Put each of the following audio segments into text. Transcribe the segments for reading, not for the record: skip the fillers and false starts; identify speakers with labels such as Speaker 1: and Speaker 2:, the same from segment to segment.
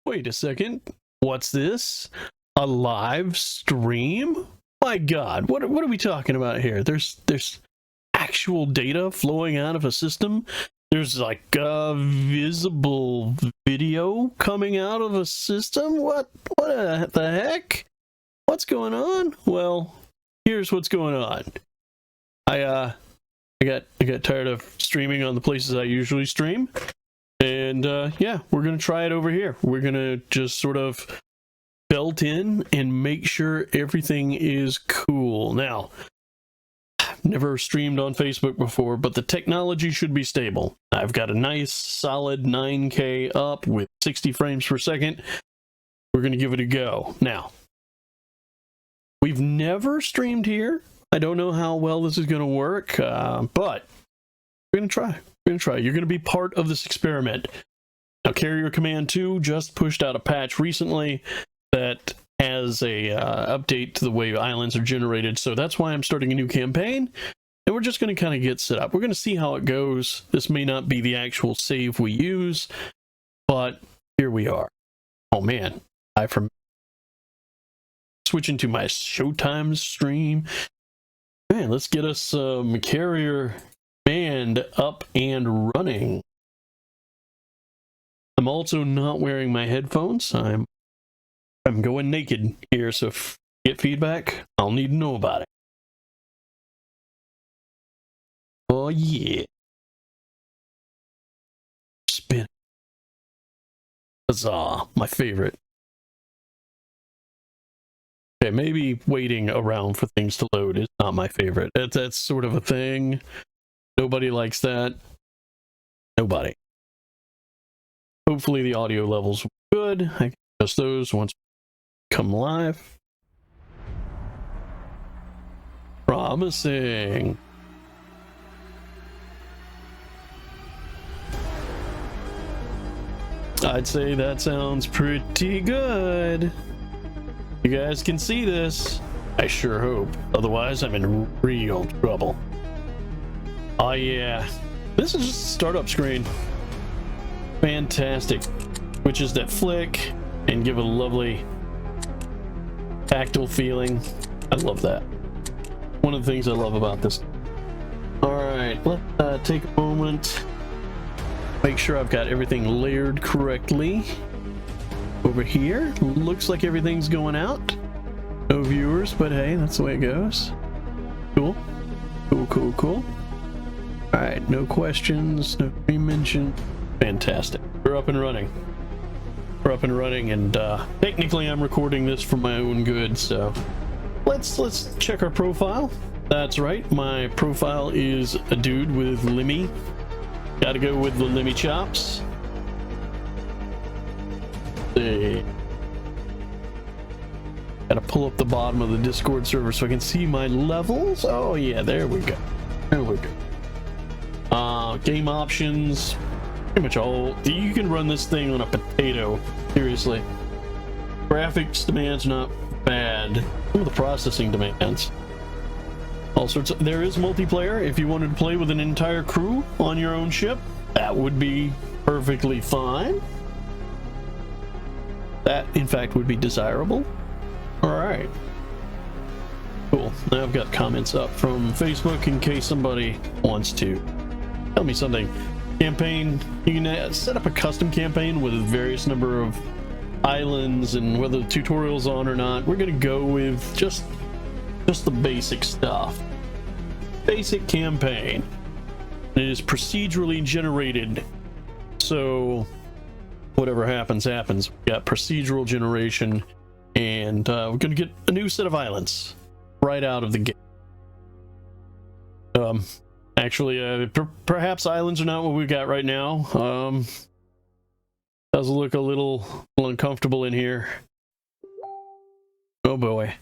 Speaker 1: Wait a second. What's this? A live stream? My God, what are we talking about here? There's actual data flowing out of a system. There's like a visible video coming out of a system. What the heck? What's going on? Well, here's what's going on. I got tired of streaming on the places I usually stream. And yeah, we're going to try it over here. We're going to just sort of belt in and make sure everything is cool. Now, I've never streamed on Facebook before, but the technology should be stable. I've got a nice solid 9K up with 60 frames per second. We're going to give it a go. Now, we've never streamed here. I don't know how well this is going to work, but we're going to try. You're going to be part of this experiment. Now, Carrier Command 2 just pushed out a patch recently that has a update to the way islands are generated. So that's why I'm starting a new campaign. And we're just going to kind of get set up. We're going to see how it goes. This may not be the actual save we use, but here we are. Oh man, switching to my Showtime stream. Man, let's get us some Carrier Command up and running. I'm also not wearing my headphones. I'm going naked here, so if I get feedback, I'll need to know about it. Oh yeah. Spin. Huzzah, my favorite. Okay, maybe waiting around for things to load is not my favorite. That's sort of a thing. Nobody likes that. Nobody. Hopefully the audio levels are good. I can adjust those once we come live. Promising. I'd say that sounds pretty good. You guys can see this. I sure hope. Otherwise, I'm in real trouble. Oh yeah. This is just a startup screen. Fantastic. Switches that flick and give it a lovely tactile feeling. I love that. One of the things I love about this. Alright, let's take a moment. Make sure I've got everything layered correctly. Over here, looks like everything's going out. No viewers, but hey, that's the way it goes. Cool. Cool. Alright, no questions, no re-mention. Fantastic. We're up and running. And technically I'm recording this for my own good, so let's check our profile. That's right, my profile is a dude with Limmy. Gotta go with the Limmy chops. Gotta pull up the bottom of the Discord server so I can see my levels. Oh yeah, there we go. Game options. Pretty much all. You can run this thing on a potato. Seriously. Graphics demands not bad. Some of the processing demands. All sorts of. There is multiplayer. If you wanted to play with an entire crew on your own ship, that would be perfectly fine. That, in fact, would be desirable. Alright. Cool. Now I've got comments up from Facebook in case somebody wants to tell me something. Campaign. You can set up a custom campaign with a various number of islands and whether the tutorial's on or not. We're going to go with just the basic stuff. Basic campaign. It is procedurally generated. So whatever happens. We got procedural generation, and we're gonna get a new set of islands right out of the gate. Actually, perhaps islands are not what we've got right now. Does look a little uncomfortable in here. Oh boy.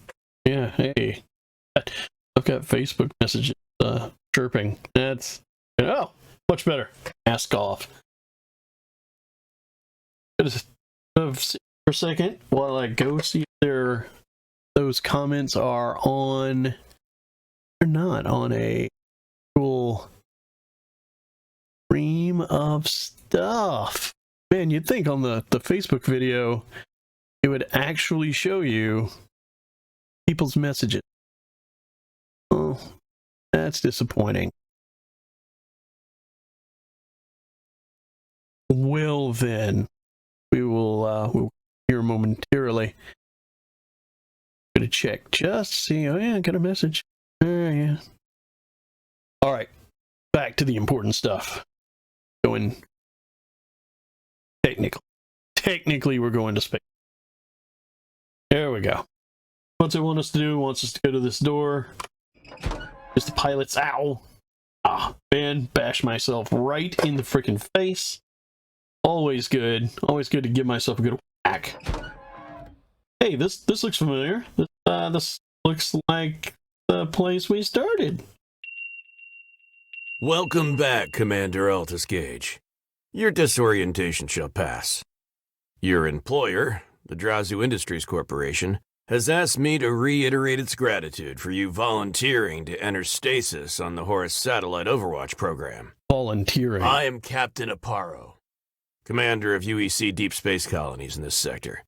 Speaker 1: Yeah, hey. I've got Facebook messages chirping. That's much better. Mask off. Just for a second while I go see if those comments are on. They're not on a cool stream of stuff. Man, you'd think on the Facebook video, it would actually show you people's messages. Oh, that's disappointing. Well then, we'll hear momentarily. Gonna check just to see. Oh yeah, I got a message. Yeah. All right, back to the important stuff. Going technically, we're going to space. There we go. What's it want us to do? It wants us to go to this door. Just the pilot's ow. Man, bash myself right in the freaking face. Always good. Always good to give myself a good whack. Hey, this looks familiar. This looks like the place we started.
Speaker 2: Welcome back, Commander Altus Gage. Your disorientation shall pass. Your employer, the Drazu Industries Corporation, has asked me to reiterate its gratitude for you volunteering to enter stasis on the Horus Satellite Overwatch program.
Speaker 1: Volunteering?
Speaker 2: I am Captain Aparo, commander of UEC deep space colonies in this sector.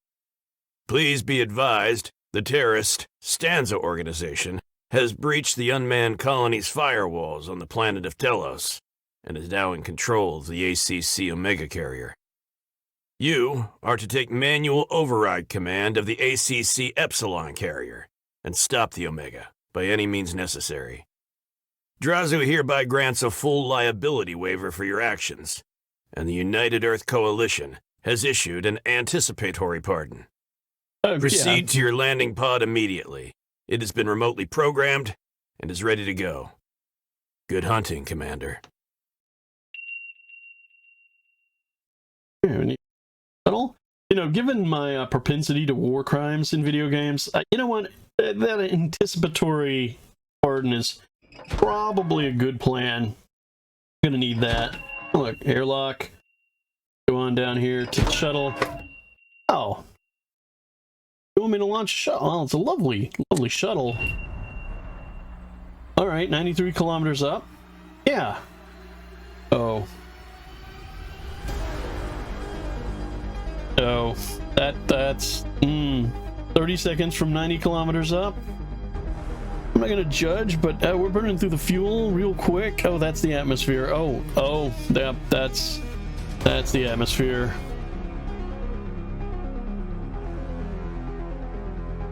Speaker 2: Please be advised, the terrorist Stanza organization has breached the unmanned colony's firewalls on the planet of Telos and is now in control of the ACC Omega carrier. You are to take manual override command of the ACC Epsilon carrier and stop the Omega by any means necessary. Drazu hereby grants a full liability waiver for your actions, and the United Earth Coalition has issued an anticipatory pardon. Proceed to your landing pod immediately. It has been remotely programmed and is ready to go. Good hunting, Commander.
Speaker 1: You know, given my propensity to war crimes in video games, you know what? That anticipatory pardon is probably a good plan. I'm gonna need that. Look, airlock. Go on down here to the shuttle. Oh. You want me to launch a shuttle? Oh, it's a lovely shuttle. Alright, 93 kilometers up. Yeah. Oh. So that's 30 seconds from 90 kilometers up. I'm not gonna judge, but we're burning through the fuel real quick. Oh, that's the atmosphere. Oh, yep, that's the atmosphere.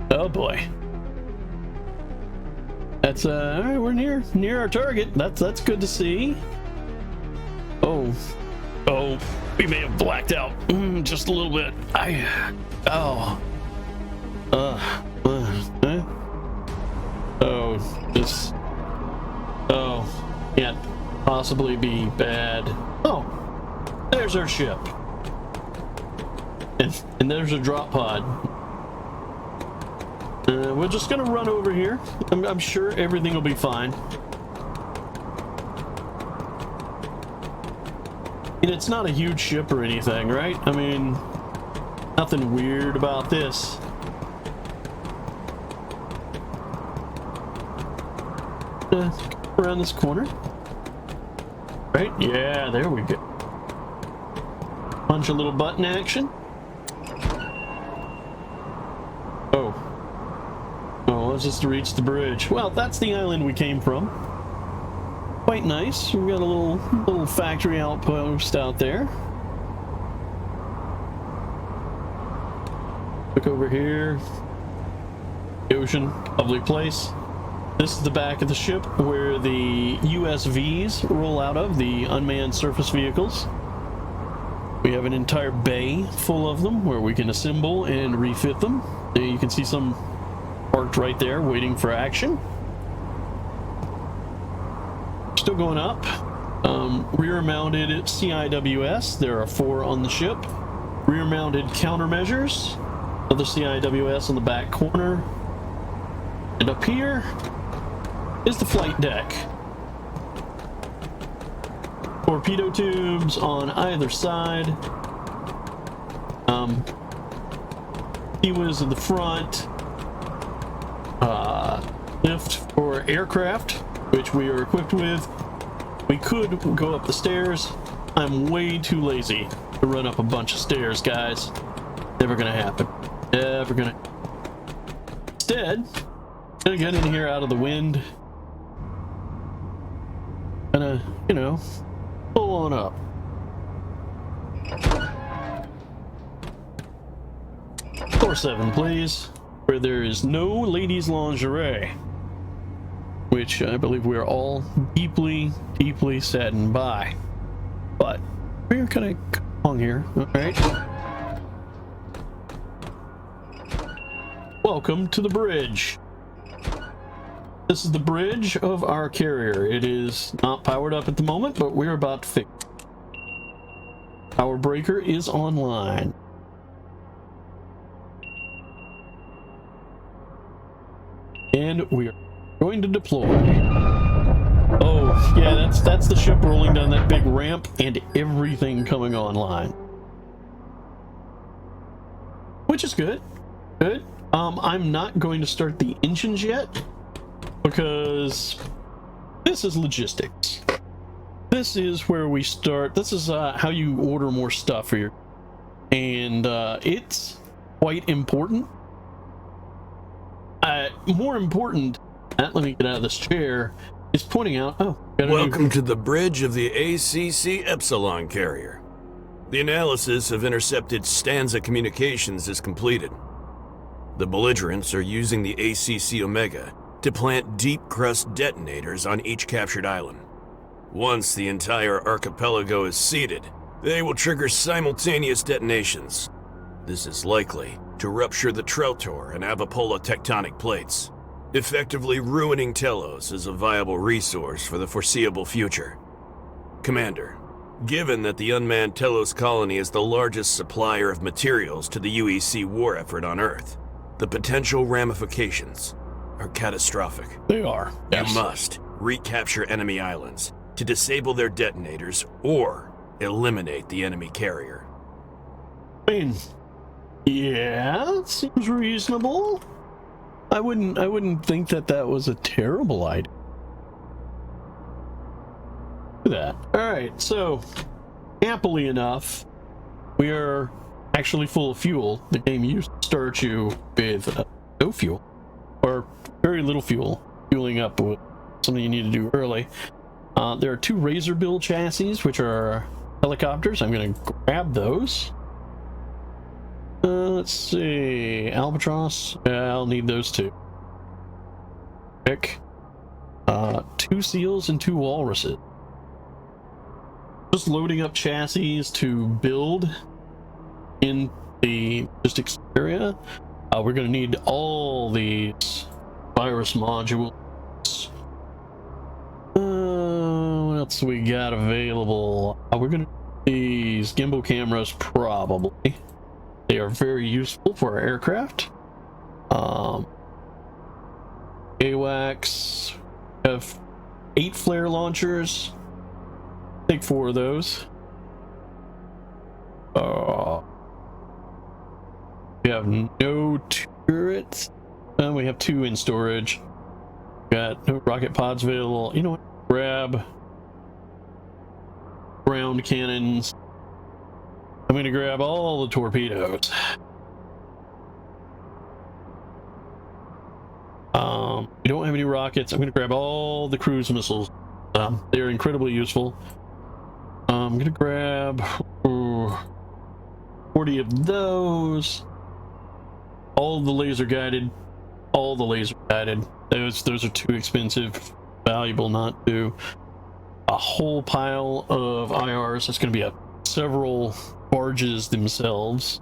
Speaker 1: Oh boy. That's all right, we're near our target. That's good to see. Oh, we may have blacked out just a little bit. Can't possibly be bad. Oh, there's our ship, and there's a drop pod. We're just gonna run over here. I'm sure everything will be fine. And it's not a huge ship or anything, right? I mean, nothing weird about this. Around this corner. Right? Yeah, there we go. Punch a little button action. Oh, it's just to reach the bridge. Well, that's the island we came from. Quite nice. We've got a little factory outpost out there. Look over here. The ocean, lovely place. This is the back of the ship where the USVs roll out of, the unmanned surface vehicles. We have an entire bay full of them where we can assemble and refit them. And you can see some parked right there waiting for action. Still going up. Rear-mounted CIWS. There are 4 on the ship. Rear-mounted countermeasures. Another CIWS on the back corner. And up here is the flight deck. Torpedo tubes on either side. T-Wiz in the front. Lift for aircraft, which we are equipped with. We could go up the stairs. I'm way too lazy. to run up a bunch of stairs, guys. Never gonna happen. Never gonna. Instead, gonna get in here out of the wind. Gonna, you know, pull on up. Floor 7, please. Where there is no ladies' lingerie. Which I believe we are all deeply, deeply saddened by. But we're kind of along here, alright? Welcome to the bridge. This is the bridge of our carrier. It is not powered up at the moment, but we're about to fix it. Power breaker is online. And we are going to deploy. Oh, yeah, that's the ship rolling down that big ramp and everything coming online. Which is good. Good. I'm not going to start the engines yet because this is logistics. This is where we start. This is how you order more stuff for your, and it's quite important. More important, let me get out of this chair, is pointing out,
Speaker 2: welcome to the bridge of the ACC Epsilon carrier. The analysis of intercepted Stanza communications is completed. The belligerents are using the ACC Omega to plant deep crust detonators on each captured island. Once the entire archipelago is seeded, they will trigger simultaneous detonations. This is likely to rupture the Trautor and Avapola tectonic plates, effectively ruining Telos as a viable resource for the foreseeable future. Commander, given that the unmanned Telos colony is the largest supplier of materials to the UEC war effort on Earth, the potential ramifications are catastrophic.
Speaker 1: They are. Yes.
Speaker 2: You must recapture enemy islands to disable their detonators or eliminate the enemy carrier.
Speaker 1: I mean, yeah, it seems reasonable. I wouldn't think that was a terrible idea. Do that. All right, so happily enough, we are actually full of fuel. The game used to start you with no fuel or very little fuel, fueling up with something you need to do early. There are 2 Razor Bill chassis, which are helicopters. I'm going to grab those. Let's see, Albatross. Yeah, I'll need those 2. Pick 2 seals and 2 walruses. Just loading up chassis to build in the logistics area. We're going to need all these virus modules. What else we got available? We're going to need these gimbal cameras, probably. They are very useful for our aircraft. AWACS. We have 8 flare launchers. Take 4 of those. We have no turrets. We have 2 in storage. Got no rocket pods available. You know what? Grab ground cannons. I'm going to grab all the torpedoes. We don't have any rockets. I'm going to grab all the cruise missiles. They're incredibly useful. I'm going to grab 40 of those. All the laser guided. All the laser guided. Those are too expensive. Valuable not to. A whole pile of IRs. That's going to be several barges themselves.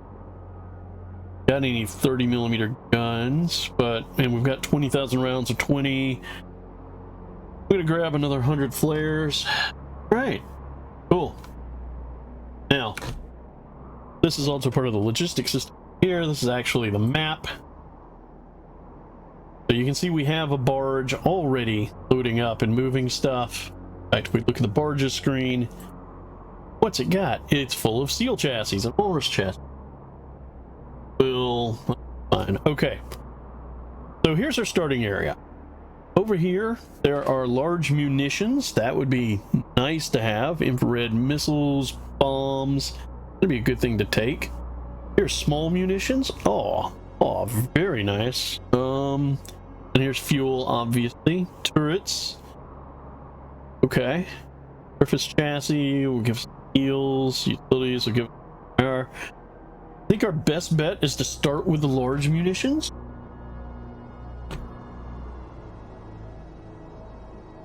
Speaker 1: Got any 30mm guns, and we've got 20,000 rounds of 20. I'm gonna grab another 100 flares. Right, cool. Now, this is also part of the logistics system here. This is actually the map. So you can see we have a barge already loading up and moving stuff. In fact, if we look at the barges screen, what's it got? It's full of steel chassis and walrus chassis. Fine. Okay. So here's our starting area. Over here, there are large munitions. That would be nice to have. Infrared missiles, bombs, That'd be a good thing to take. Here's small munitions. Oh, very nice. And here's fuel, obviously. Turrets. Okay. Surface chassis will give heals. Utilities will give fire. I think our best bet is to start with the large munitions.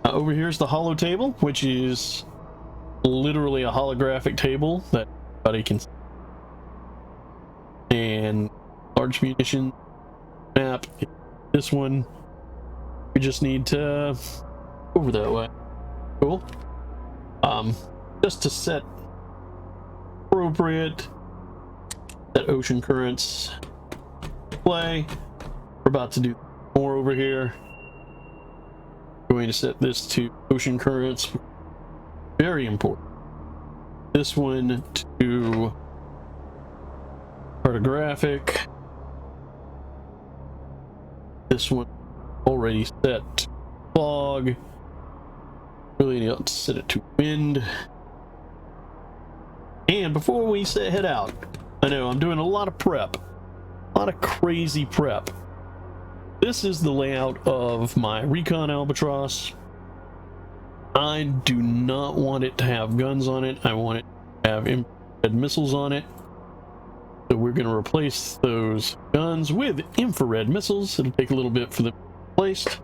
Speaker 1: Over here's the holo table, which is literally a holographic table that everybody can see. And large munition map. This one, we just need to over that way. Cool. Just to set appropriate that ocean currents play. We're about to do more over here. We're going to set this to ocean currents. Very important. This one to cartographic. This one already set to fog. Really need to set it to wind. And before we head out, I know I'm doing a lot of prep, a lot of crazy prep. This is the layout of my Recon Albatross. I do not want it to have guns on it. I want it to have infrared missiles on it. So we're going to replace those guns with infrared missiles. It'll take a little bit for them to be replaced.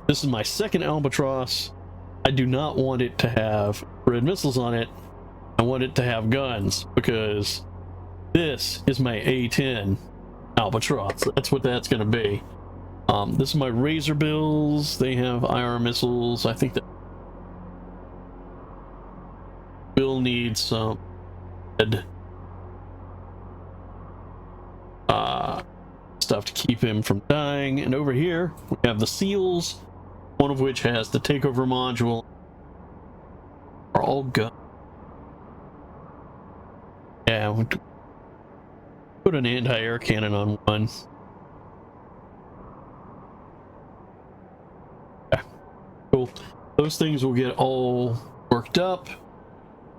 Speaker 1: This is my second Albatross. I do not want it to have infrared missiles on it. I want it to have guns because this is my A10 Albatross. That's what that's going to be. This is my Razor Bills. They have IR missiles. I think that will need some stuff to keep him from dying. And over here we have the SEALs, one of which has the takeover module. Are all guns. Yeah, we'll put an anti-air cannon on one. Yeah, cool. Those things will get all worked up,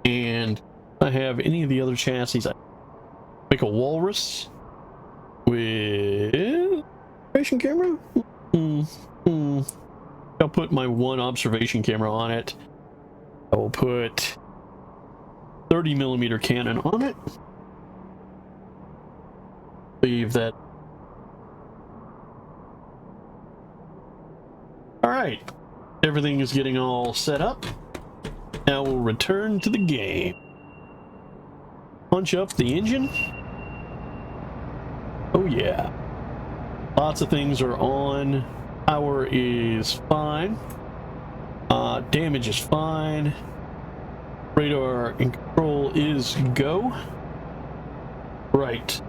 Speaker 1: and if I have any of the other chassis, I make a Walrus with observation camera. I'll put my one observation camera on it. I will put 30mm cannon on it. Leave that. All right, everything is getting all set up. Now we'll return to the game. Punch up the engine. Oh yeah, lots of things are on. Power is fine. Damage is fine. Radar and control is go. Right.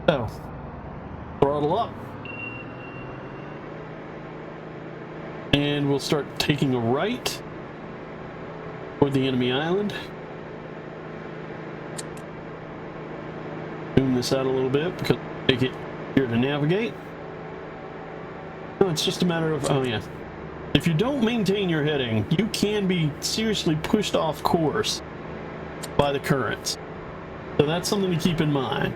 Speaker 1: So, throttle up. And we'll start taking a right toward the enemy island. Zoom this out a little bit because I make it here to navigate. No, it's just a matter of, oh yeah. If you don't maintain your heading, you can be seriously pushed off course by the currents. So that's something to keep in mind.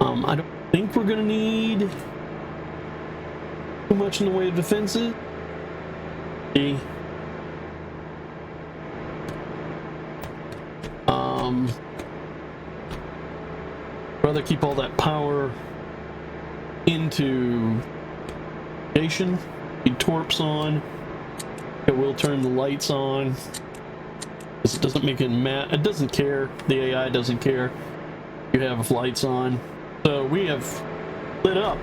Speaker 1: I don't think we're gonna need too much in the way of defenses. Rather keep all that power into station. Need torps on. It will turn the lights on. It doesn't make it matte. It doesn't care. The AI doesn't care. You have lights on. So we have lit up.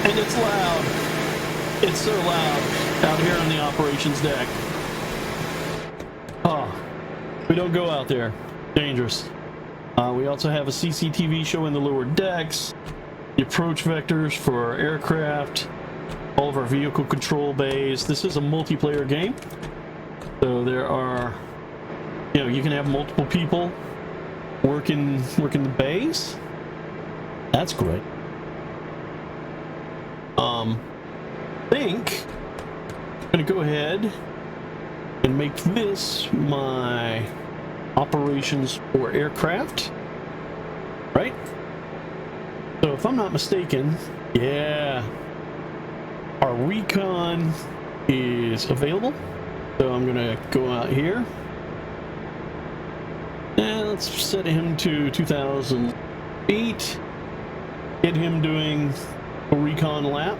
Speaker 1: And it's loud. It's so loud out here on the operations deck. Oh, we don't go out there. Dangerous. We also have a CCTV showing the lower decks, the approach vectors for our aircraft, all of our vehicle control bays. This is a multiplayer game, so there are, you know, you can have multiple people working the bays. That's great. I think I'm gonna go ahead and make this my operations for aircraft, right? So if I'm not mistaken, yeah, our recon is available. So I'm gonna go out here and let's set him to 2,000 feet. Get him doing a recon lap.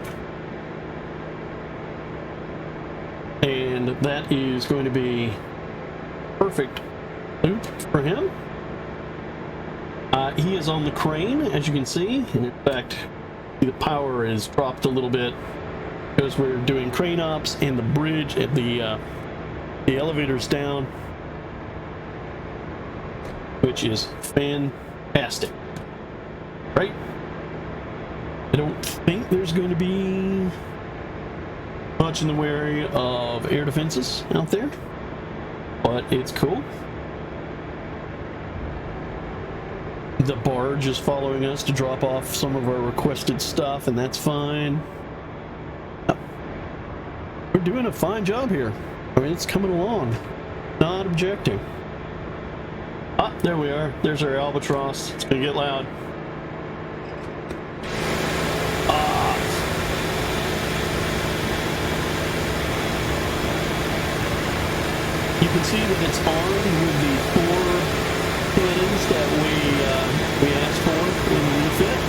Speaker 1: And that is going to be perfect loop for him. He is on the crane, as you can see, and in fact, the power is dropped a little bit because we're doing crane ops and the bridge at the elevator's down, which is fantastic, right? I don't think there's going to be much in the way of air defenses out there, but it's cool. The barge is following us to drop off some of our requested stuff, and that's fine. We're doing a fine job here. I mean, it's coming along. Not objecting. Ah, there we are. There's our albatross. It's gonna get loud. You can see that it's armed with the 4 cannons that we asked for in the refit.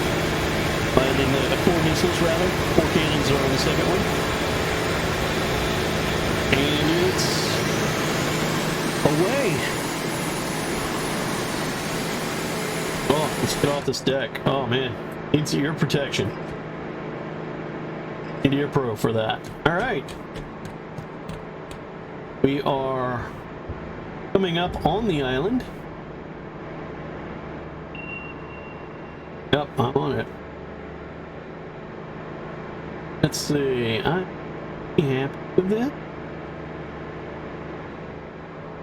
Speaker 1: And then the 4 missiles, rather. 4 cannons are on the second one. And it's away. Oh, let's get off this deck. Oh man, needs ear protection. Need Ear Pro for that. All right. We are coming up on the island. Yep, I'm on it. Let's see. I'm happy with that.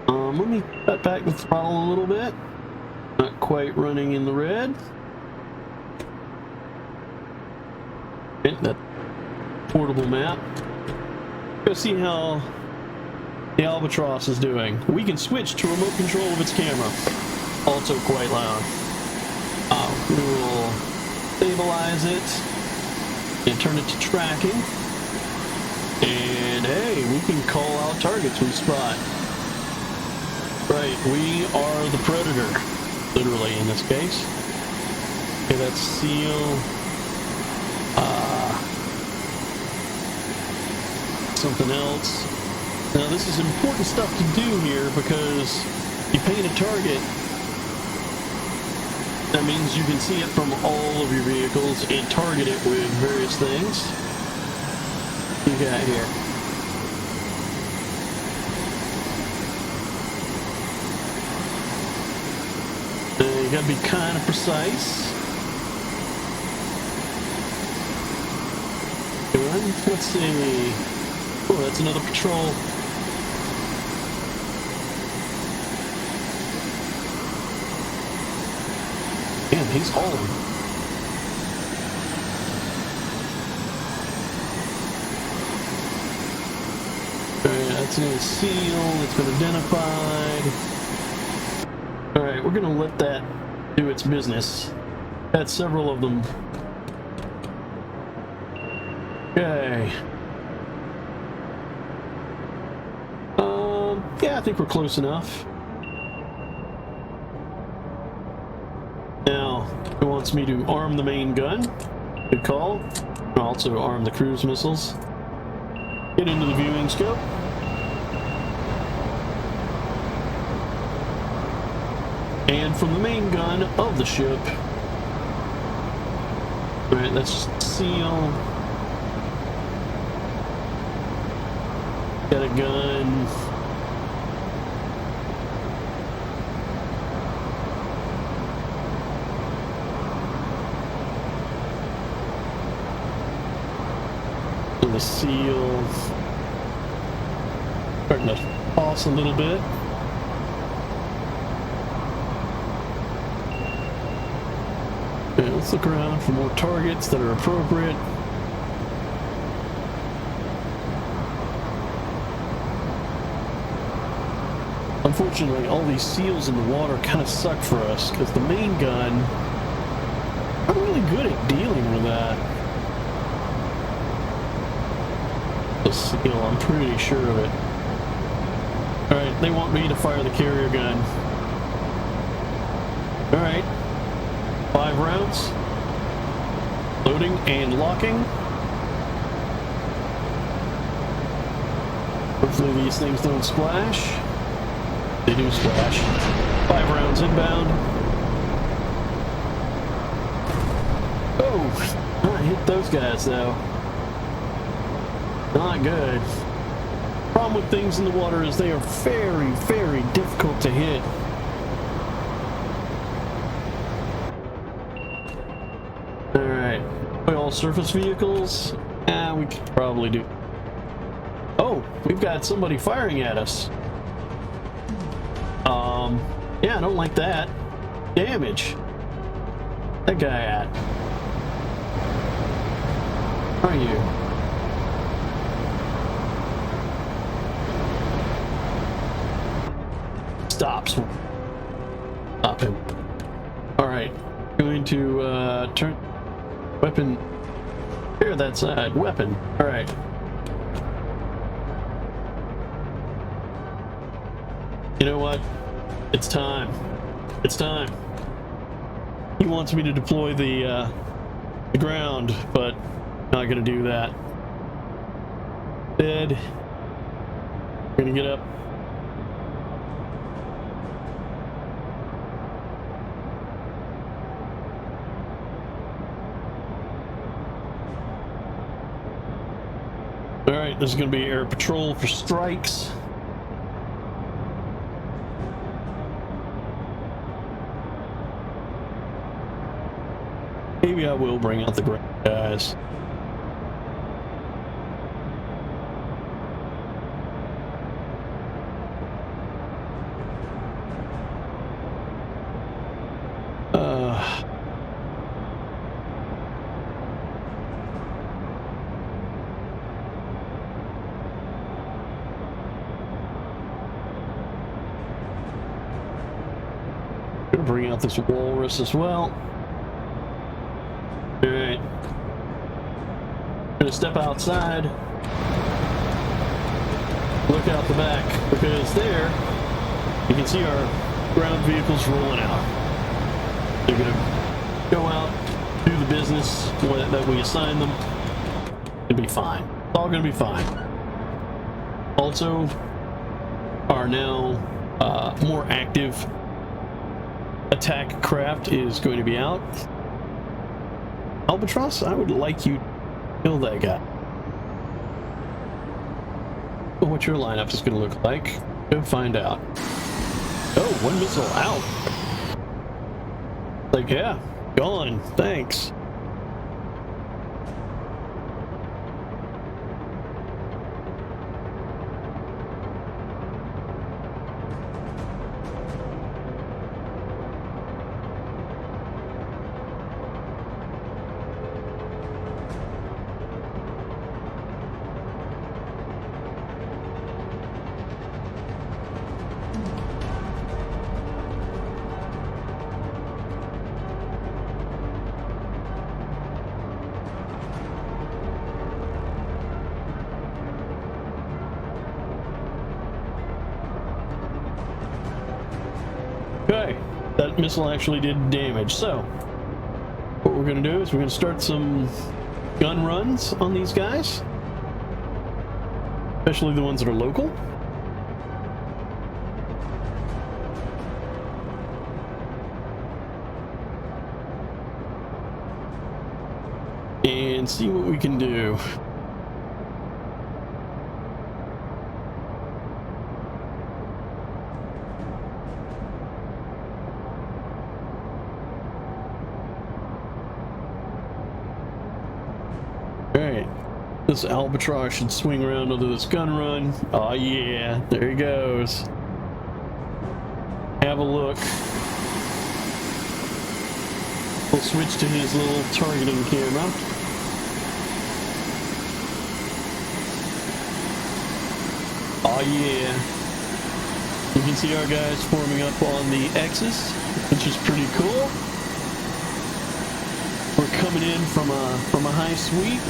Speaker 1: Let me cut back the throttle a little bit. Not quite running in the red. Okay, that portable map. Go see how the Albatross is doing. We can switch to remote control of its camera. Also quite loud. We will stabilize it and turn it to tracking. And hey, we can call out targets we spot. Right, we are the predator, literally in this case. Okay, that's SEAL. Something else. Now this is important stuff to do here because you paint a target. That means you can see it from all of your vehicles and target it with various things. What you got here? You gotta be kind of precise. Good. Let's see. Oh, that's another patrol. Damn, he's hauling. Okay, that's another SEAL. It's been identified. Alright, we're gonna let that do its business. Had several of them. Okay. Yeah, I think we're close enough. Now, it wants me to arm the main gun. Good call. Also arm the cruise missiles. Get into the viewing scope. And from the main gun of the ship. Alright, that's SEAL. Got a gun. The SEAL starting to toss a little bit. Okay, let's look around for more targets that are appropriate. unfortunately, all these seals in the water kind of suck for us, because the main gun, I'm really good at dealing with that. The seal, I'm pretty sure of it. Alright, they want me to fire the carrier gun. Alright. 5 rounds. Loading and locking. Hopefully these things don't splash. They do splash. 5 rounds inbound. Oh! I hit those guys though. Not good. Problem with things in the water is they are very, very difficult to hit. Alright. All surface vehicles? We could probably do. Oh, we've got somebody firing at us. Yeah, I don't like that. Damage. That guy at? Where are you? Stops. Stop him. Alright. Going to turn weapon. Clear that side. Weapon. Alright. You know what? It's time. It's time. He wants me to deploy the ground, but not gonna do that. Dead. Gonna get up. Alright, this is gonna be air patrol for strikes. Maybe I will bring out the ground guys. Gonna bring out this walrus as well. Alright. Gonna step outside. Look out the back, because there you can see our ground vehicles rolling out. They're gonna go out, do the business that we assign them. It'll be fine. It's all gonna be fine. Also, our now more active attack craft is going to be out. Albatross, I would like you to kill that guy. What your lineup is going to look like. Go find out. Oh, 1 missile out. Like, yeah, gone. Thanks. Okay, that missile actually did damage. So, what we're going to do is we're going to start some gun runs on these guys, especially the ones that are local. And see what we can do. Alright, this Albatross should swing around onto this gun run. Oh yeah, there he goes. Have a look. We'll switch to his little targeting camera. Oh yeah. You can see our guys forming up on the X's, which is pretty cool. We're coming in from a high sweep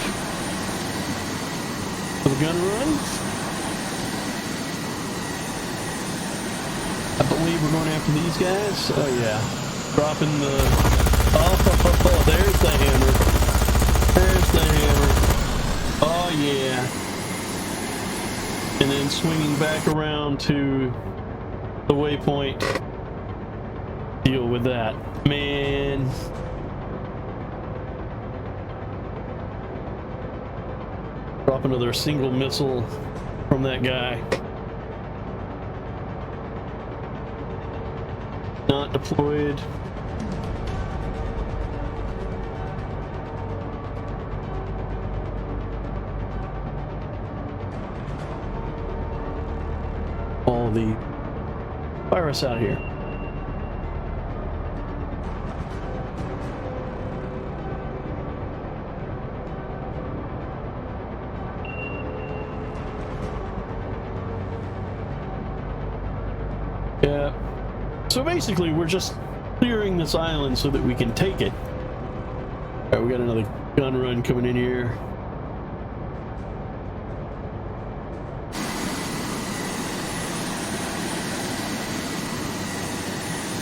Speaker 1: for the gun run. I believe we're going after these guys. Oh yeah, dropping the. Oh, there's the hammer. There's the hammer. Oh yeah. And then swinging back around to the waypoint. Deal with that, man. Drop another single missile from that guy. Not deployed. All the virus out here. Yeah. So basically, we're just clearing this island so that we can take it. All right, we got another gun run coming in here.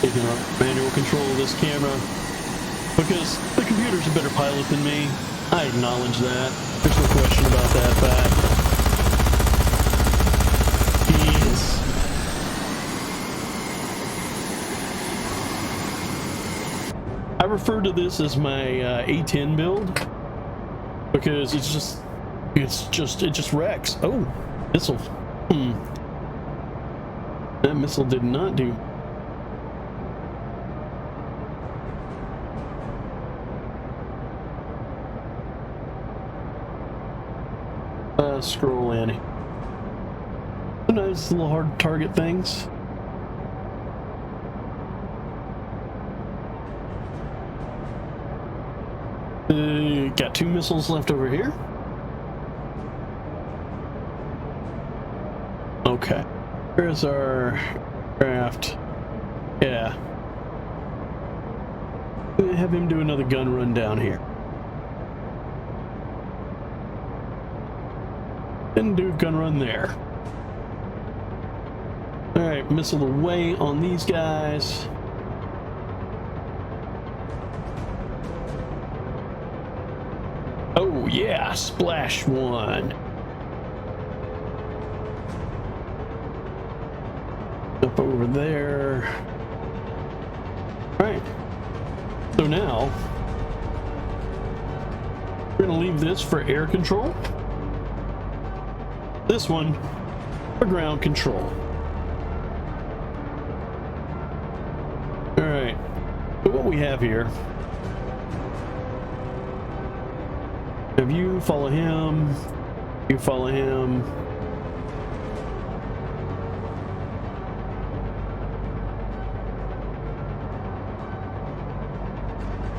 Speaker 1: Taking up manual control of this camera because the computer's a better pilot than me. I acknowledge that. There's no question about that fact. Yes. I refer to this as my A10 build because it just wrecks. Oh, missile. That missile did not do. Scroll in. Sometimes a little hard to target things. Got 2 missiles left over here. Okay. Where's our craft? Yeah. Have him do another gun run down here. And do a gun run there. Alright, missile away on these guys. Oh yeah, splash one. Up over there. Alright. So now, we're gonna leave this for air control. This one for ground control. All right, so what we have here, have you follow him, you follow him.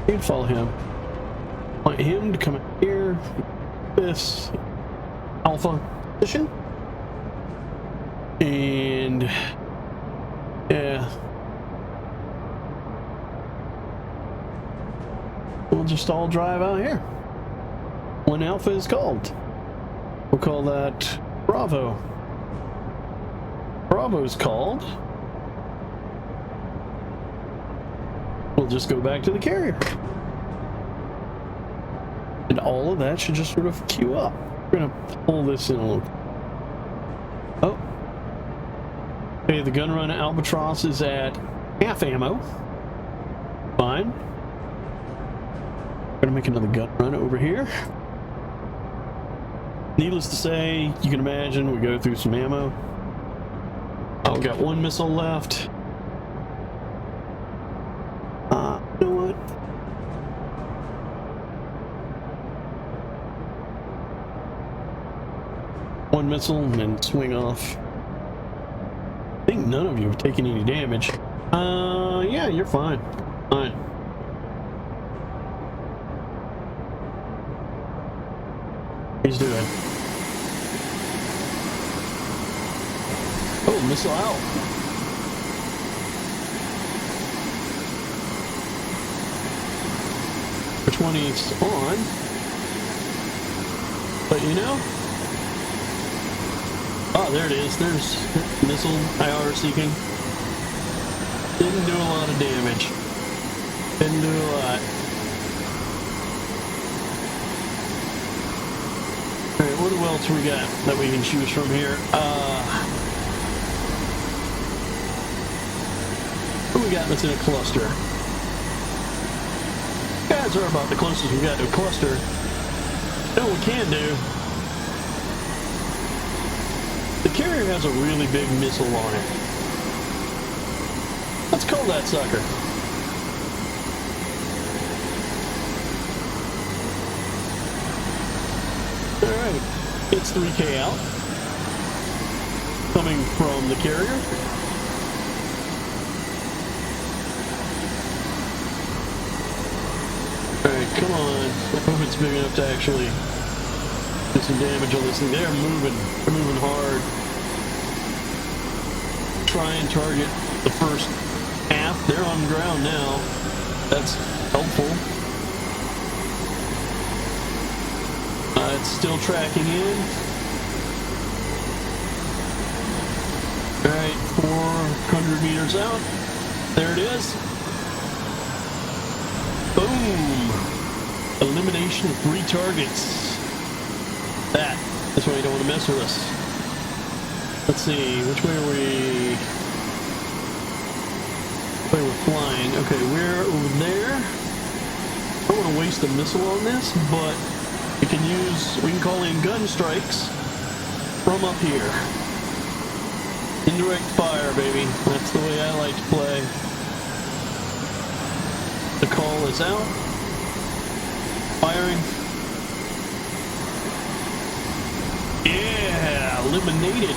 Speaker 1: You follow him. Want him to come in here, this alpha position, and yeah, we'll just all drive out here when alpha is called. We'll call that Bravo. Bravo's called. We'll just go back to the carrier, and all of that should just sort of queue up. We're gonna pull this in a little. Oh. Okay, the gun run Albatross is at half ammo. Fine. We're gonna make another gun run over here. Needless to say, you can imagine we go through some ammo. Oh, we got 1 missile left. You know what? One missile and swing off. I think none of you have taken any damage. Yeah, you're fine. Fine. He's doing. Oh, missile out. Which one is on? But you know, oh, there it is. There's missile IR seeking. Didn't do a lot of damage. Didn't do a lot. Alright, what else we got that we can choose from here? What do we got that's in a cluster? Guys are about the closest we got to a cluster. You know what we can do? The carrier has a really big missile on it. Let's call that sucker. Alright, it's 3K out. Coming from the carrier. Alright, come on. I hope it's big enough to actually do some damage on this thing. They're moving hard. Try and target the first half. They're on the ground now. That's helpful. It's still tracking in. Alright, 400 meters out. There it is. Boom! Elimination of 3 targets. That's why you don't want to mess with us. Let's see, which way are we? Which way we're flying. Okay, we're over there. I don't want to waste a missile on this, but we can call in gun strikes from up here. Indirect fire, baby. That's the way I like to play. The call is out. Firing. Yeah, eliminated.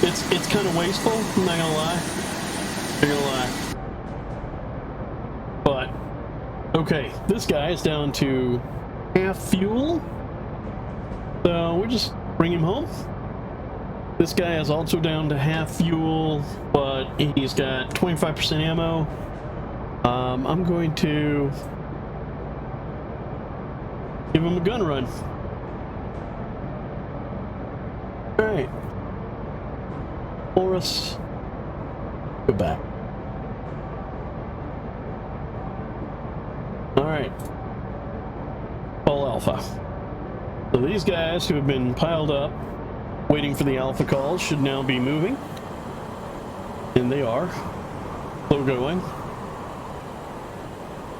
Speaker 1: It's kind of wasteful, I'm not gonna lie. But okay, this guy is down to half fuel. So we just bring him home. This guy is also down to half fuel, but he's got 25% ammo. I'm going to give him a gun run. Alright. Horus, go back. Alright. Call Alpha. So these guys who have been piled up waiting for the Alpha calls should now be moving. And they are. Slow going.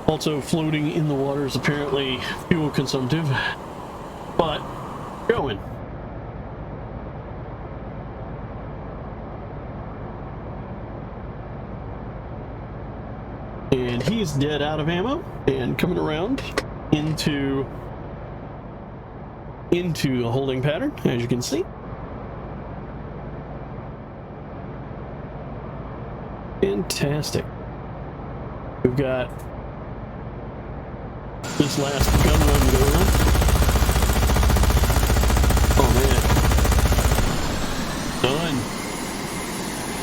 Speaker 1: Also floating in the water is apparently fuel consumptive. But going. And he's dead out of ammo and coming around into the holding pattern, as you can see. Fantastic. We've got this last gun run going on. Oh man. Done.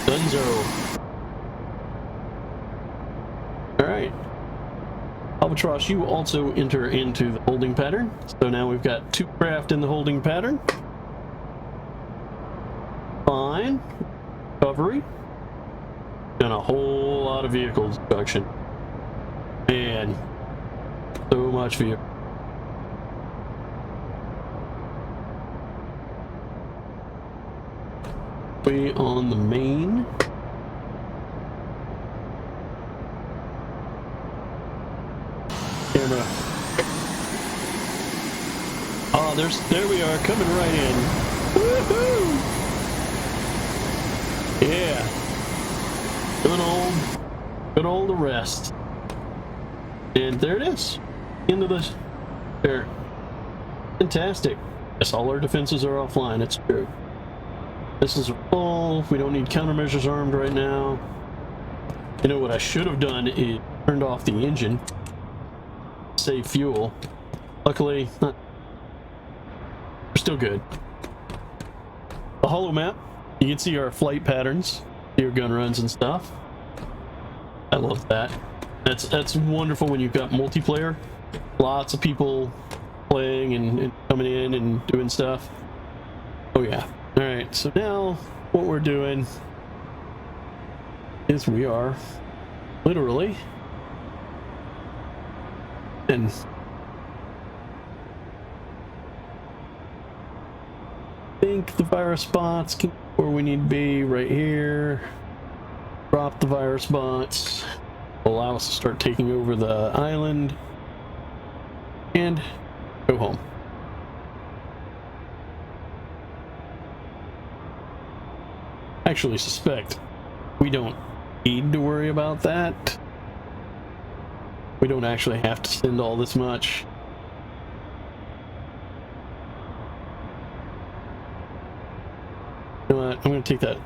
Speaker 1: Dunzo. Alright. Albatross, you also enter into the holding pattern. So now we've got 2 craft in the holding pattern. Fine. Recovery. And a whole lot of vehicle destruction. Man. So much vehicle. Way on the main. Camera. Oh, there we are, coming right in. Woohoo! Yeah. Good old arrest. And there it is. Into the there. Fantastic. Yes, all our defenses are offline, it's true. This is full. We don't need countermeasures armed right now. You know what I should have done is turned off the engine. Save fuel. Luckily, not. We're still good. The holo map. You can see our flight patterns, your gun runs and stuff. I love that. That's wonderful when you've got multiplayer. Lots of people playing and coming in and doing stuff. Oh yeah. All right. So now what we're doing is we are literally and I think the virus bots can where we need to be right here. Drop the virus bots. Allow us to start taking over the island and go home. I actually suspect we don't need to worry about that. We don't actually have to send all this much. You know what? I'm going to take that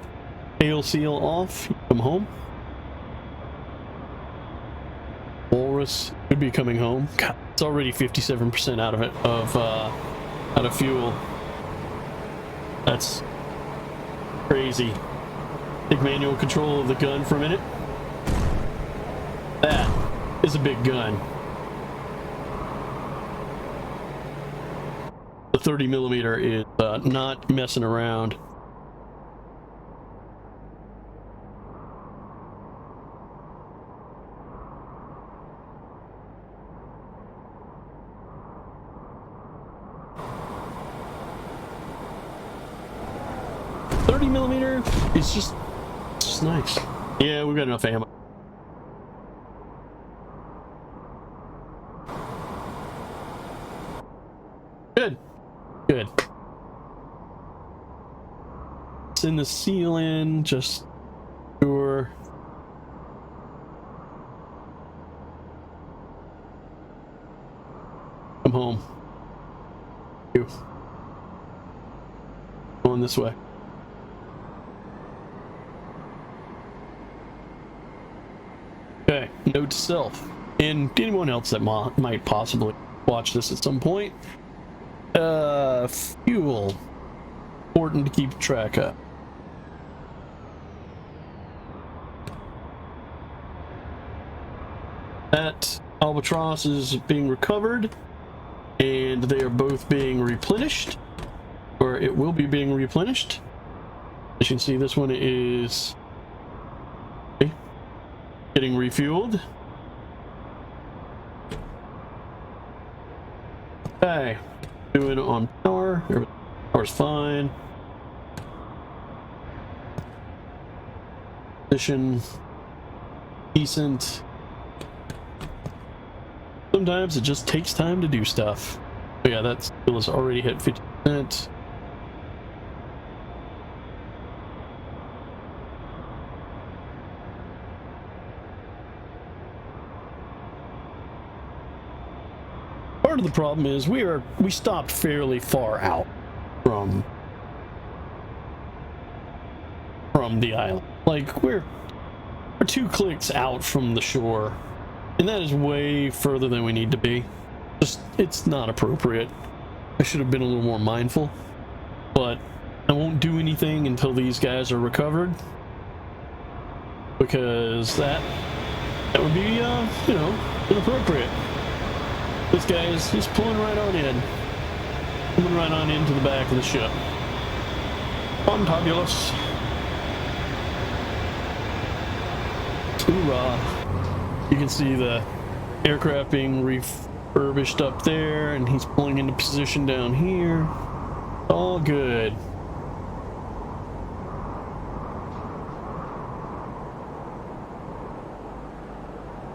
Speaker 1: tail seal off. Come home. Walrus should be coming home. God, it's already 57% out of it out of fuel. That's crazy. Take manual control of the gun for a minute. That is a big gun. The 30mm is not messing around. It's just nice. Yeah, we've got enough ammo. Good. Good. Send the seal in, just sure. Come home. You. Going this way. Okay, note to self, and anyone else that might possibly watch this at some point. Fuel. Important to keep track of. That Albatross is being recovered, and they are both being replenished, or it will be being replenished. As you can see, this one is getting refueled. Okay, doing it on power. Power's fine. Position decent. Sometimes it just takes time to do stuff. But yeah, that still is already hit 50%. Part of the problem is we stopped fairly far out from the island. Like we're 2 clicks out from the shore, and that is way further than we need to be. Just it's not appropriate. I should have been a little more mindful, but I won't do anything until these guys are recovered, because that would be you know, inappropriate. This guy he's pulling right on in. Coming right on into the back of the ship. Fantabulous. Hoorah. You can see the aircraft being refurbished up there, and he's pulling into position down here. All good.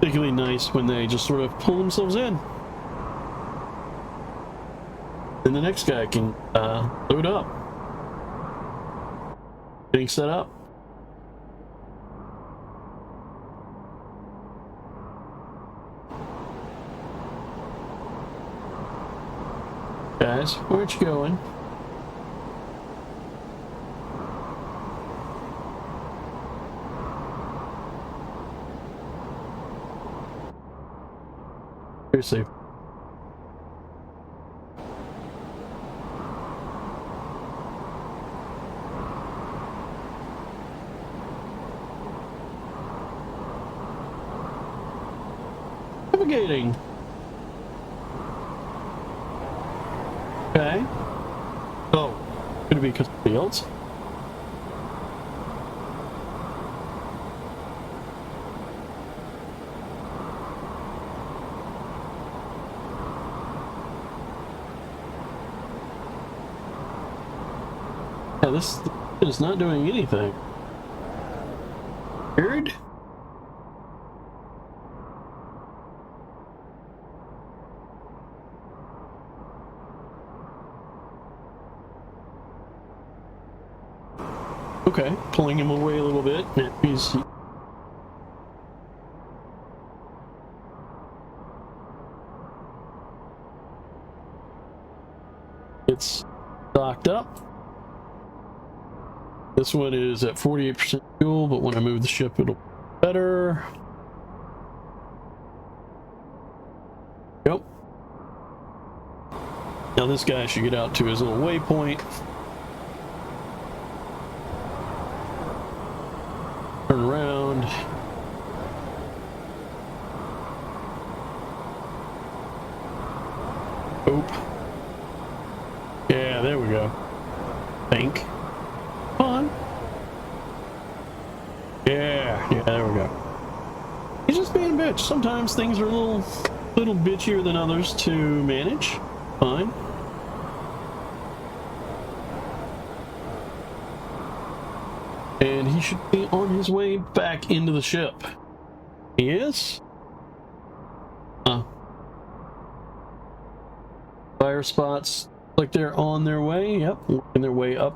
Speaker 1: Particularly nice when they just sort of pull themselves in. And the next guy can load up. Getting set up. Guys, where'd you going? Seriously. navigating. Okay. Oh, could it be because of fields? Yeah, this is not doing anything. Weird. Okay, pulling him away a little bit. He's it's docked up. This one is at 48% fuel, but when I move the ship, it'll be better. Yep. Now this guy should get out to his little waypoint. Turn around. Oop. Yeah, there we go. Think. Come on. Yeah, there we go. He's just being a bitch. Sometimes things are a little bitchier than others to manage. Fine. And he should be on his way back into the ship. He is? Fire spots like they're on their way. Yep, working their way up.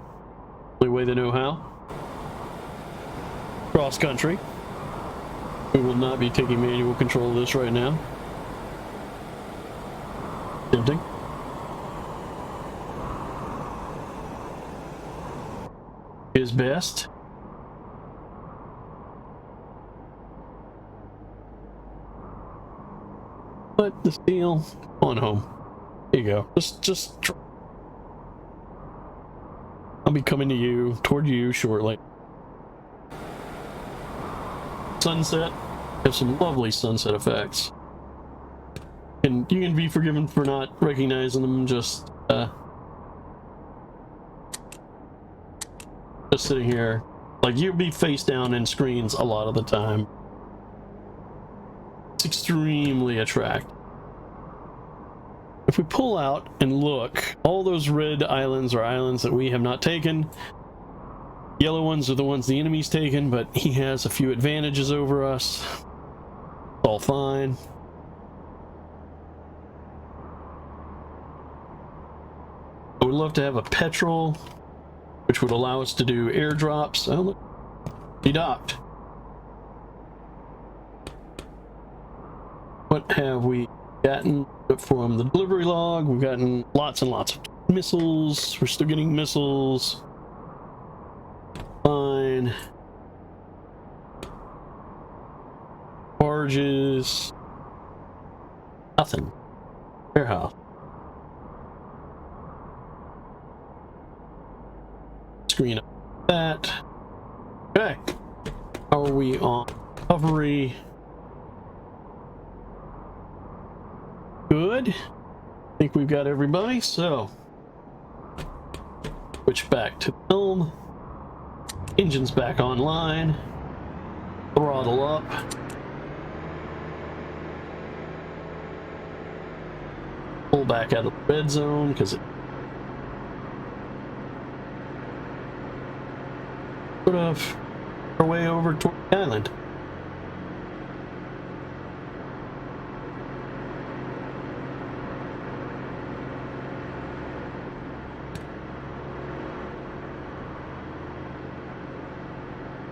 Speaker 1: The way they know how. Cross country. We will not be taking manual control of this right now. Tempting. His best. But the steel on home. There you go. Just I'll be coming to you, toward you shortly. Sunset. Have some lovely sunset effects. And you can be forgiven for not recognizing them, just sitting here. Like, you'll be face down in screens a lot of the time. It's extremely attractive. If we pull out and look, all those red islands are islands that we have not taken. Yellow ones are the ones the enemy's taken, but he has a few advantages over us. It's all fine. I would love to have a petrol, which would allow us to do airdrops. Oh, look. He docked. What have we gotten from the delivery log? We've gotten lots and lots of missiles. We're still getting missiles. Fine. Barges. Nothing. Warehouse. Screen up that. Okay. How are we on recovery? Good. I think we've got everybody, so switch back to helm. Engine's back online. Throttle up. Pull back out of the red zone because it sort of our way over toward the island.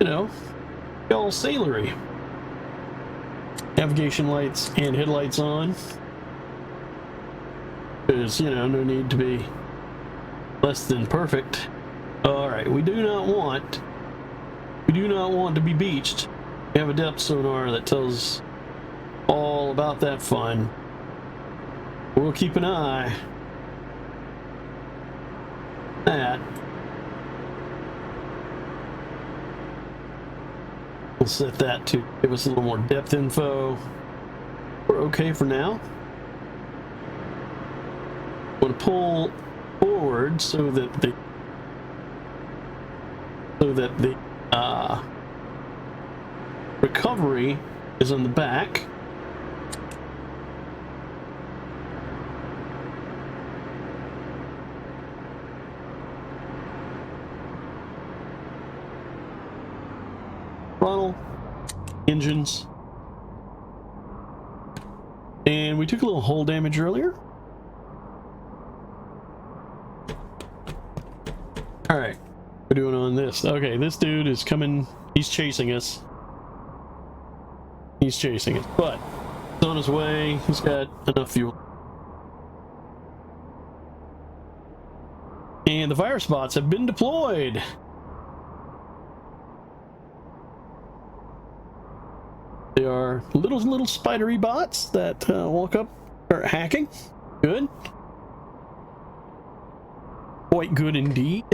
Speaker 1: You know, all sailory. Navigation lights and headlights on. There's, you know, no need to be less than perfect. Alright, we do not want to be beached. We have a depth sonar that tells all about that fun. We'll keep an eye on that. We'll set that to give us a little more depth info. we're okay for now. I'm going to pull forward so that the recovery is on the back. Throttle, engines, and we took a little hull damage earlier. All right, we're doing on this. Okay, this dude is coming. He's chasing us. He's chasing us, but he's on his way. He's got enough fuel. And the virus bots have been deployed. They are little spidery bots that walk up, start hacking. Good. Quite good indeed.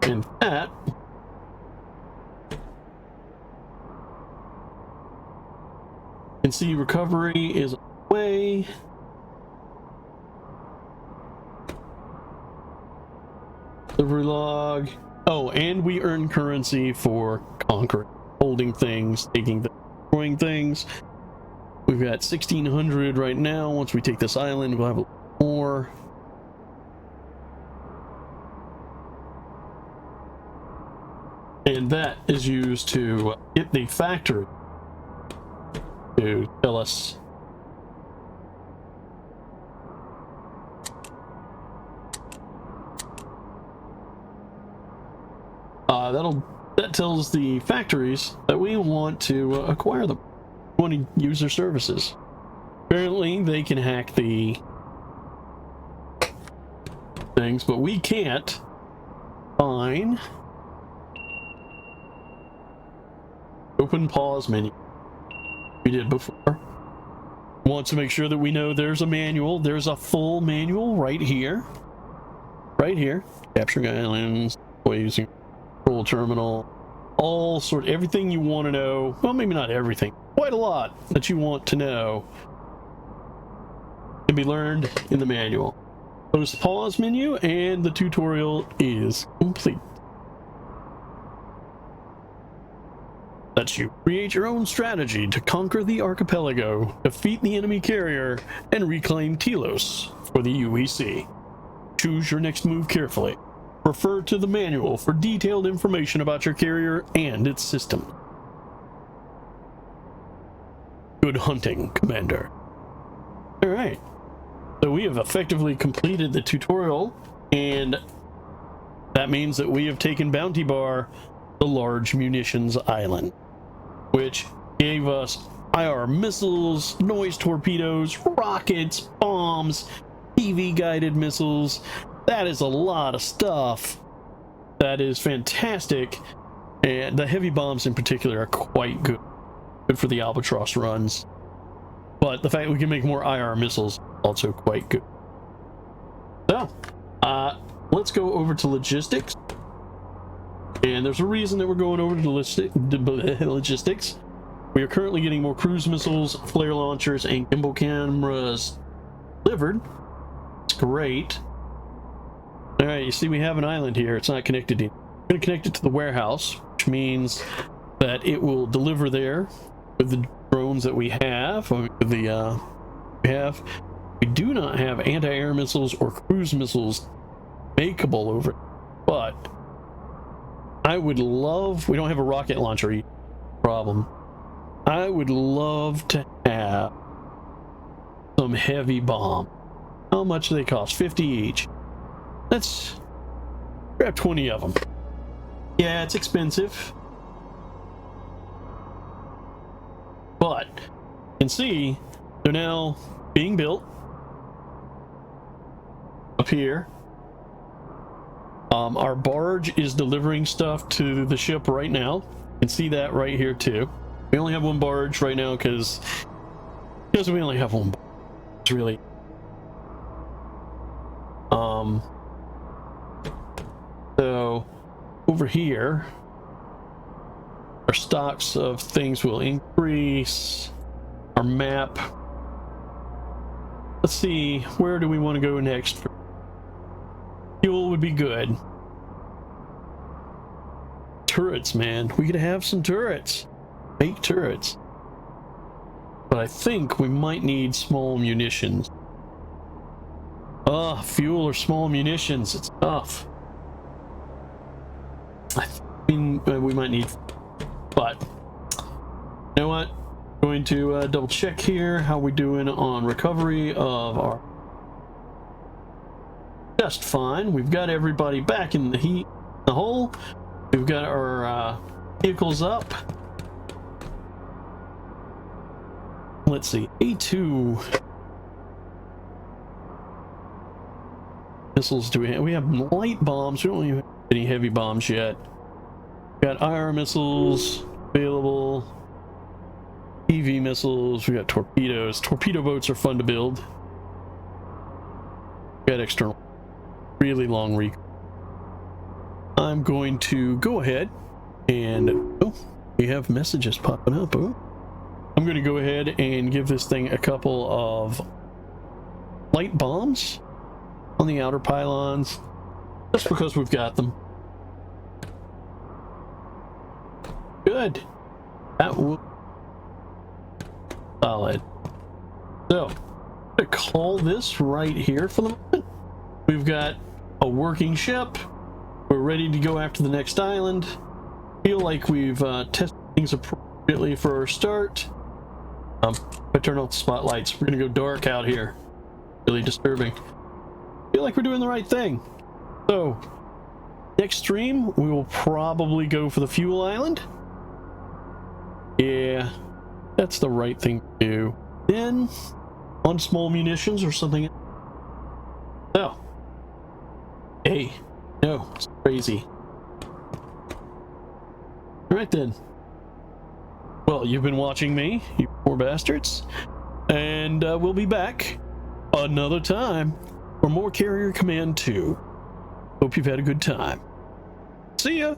Speaker 1: And that you can see recovery is away. Delivery log. Oh, and we earn currency for conquering, holding things, taking things, destroying things. We've got 1,600 right now. Once we take this island, we'll have a little more. And that is used to hit the factory to tell us that tells the factories that we want to acquire them. We want to use their services. Apparently they can hack the things, but we can't. Fine. Open pause menu. We did before. Want to make sure that we know there's a manual. There's a full manual right here. Right here. Capturing islands, using control terminal, everything you want to know. Well, maybe not everything. Quite a lot that you want to know can be learned in the manual. Close the pause menu and the tutorial is complete. Lets you create your own strategy to conquer the archipelago, defeat the enemy carrier, and reclaim Telos for the UEC. Choose your next move carefully. Refer to the manual for detailed information about your carrier and its system. Good hunting, Commander. Alright, so we have effectively completed the tutorial, and that means that we have taken Bounty Bar, the large munitions island, which gave us IR missiles, noise torpedoes, rockets, bombs, TV guided missiles. That is a lot of stuff. That is fantastic. And the heavy bombs in particular are quite good. Good for the Albatross runs. But the fact that we can make more IR missiles is also quite good. So, let's go over to logistics. And there's a reason that we're going over to logistics. We are currently getting more cruise missiles, flare launchers, and gimbal cameras delivered. It's great. Alright, you see we have an island here. It's not connected to. We're going to connect it to the warehouse, which means that it will deliver there with the drones that we have. We do not have anti-air missiles or cruise missiles makeable over it, but I would love, we don't have a rocket launcher either. Problem. I would love to have some heavy bomb. How much do they cost? 50 each. Let's grab 20 of them. Yeah, it's expensive. But you can see they're now being built up here. Our barge is delivering stuff to the ship right now. You can see that right here too. We only have one barge right now because we only have one barge. It's really so over here Our stocks of things will increase. Our map. Let's see, where do we want to go next? Fuel would be good. Turrets, man. We could have some turrets. Fake turrets. But I think we might need small munitions. Fuel or small munitions. It's tough. I mean, we might need... But, you know what? I'm going to double check here how we doing on recovery of our... Just fine. We've got everybody back in the heat, the hole. We've got our vehicles up. Let's see, A2 missiles. Do we have? We have light bombs. We don't even have any heavy bombs yet. We got IR missiles available. EV missiles. We got torpedoes. Torpedo boats are fun to build. We got external, really long recoil. I'm going to go ahead and we have messages popping up. Oh. I'm going to go ahead and give this thing a couple of light bombs on the outer pylons, just because we've got them. Good. That was solid. So, I'm going to call this right here for the moment. We've got a working ship. We're ready to go after the next island. Feel like we've tested things appropriately for our start. If I turn off the spotlights, we're gonna go dark out here. Really disturbing. Feel like we're doing the right thing. So, next stream, we will probably go for the fuel island. Yeah, that's the right thing to do. Then, on small munitions or something. Oh. Hey. No, it's crazy. Alright then. Well, you've been watching me, you poor bastards. And we'll be back another time for more Carrier Command 2. Hope you've had a good time. See ya!